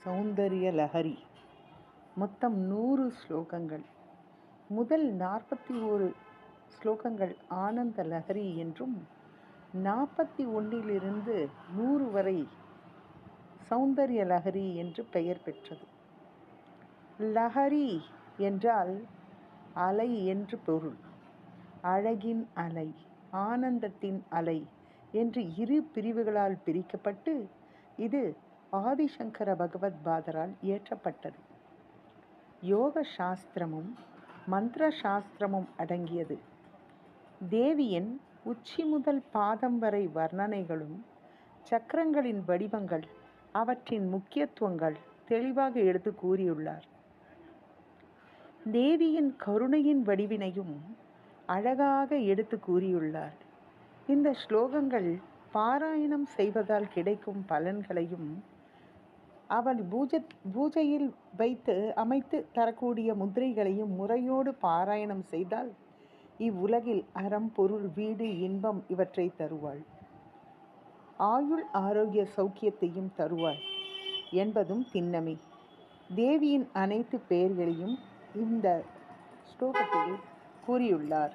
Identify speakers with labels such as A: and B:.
A: சௌந்தர்ய லஹரி. மொத்தம் 100 ஸ்லோகங்கள். முதல் 41 ஸ்லோகங்கள் ஆனந்த லஹரி என்றும் 41 100 வரை சௌந்தர்ய லஹரி என்று பெயர் பெற்றது. லஹரி என்றால் அலை என்று பொருள். அழகின் அலை, ஆனந்தத்தின் அலை என்று 2 பிரிவுகளால் பிரிக்கப்பட்டு இது ஆதிசங்கர பகவத் பாதரால் இயற்றப்பட்டது. யோக சாஸ்திரமும் மந்திர சாஸ்திரமும் அடங்கியது. தேவியின் உச்சி முதல் பாதம் வரை வர்ணனைகளும் சக்கரங்களின் வடிவங்கள் அவற்றின் முக்கியத்துவங்கள் தெளிவாக எடுத்து கூறியுள்ளார். தேவியின் கருணையின் வடிவினையும் அழகாக எடுத்து கூறியுள்ளார். இந்த ஸ்லோகங்கள் பாராயணம் செய்வதால் கிடைக்கும் பலன்களையும் அவள் பூஜையில் வைத்து அமைத்து தரக்கூடிய முத்திரைகளையும் முறையோடு பாராயணம் செய்தால் இவ்வுலகில் அறம், பொருள், வீடு, இன்பம் இவற்றை தருவாள். ஆயுள், ஆரோக்கிய சௌக்கியத்தையும் தருவாள் என்பதும் திண்ணமே. தேவியின் அனைத்து பெயர்களையும் இந்த ஸ்லோகத்தில் கூறியுள்ளார்.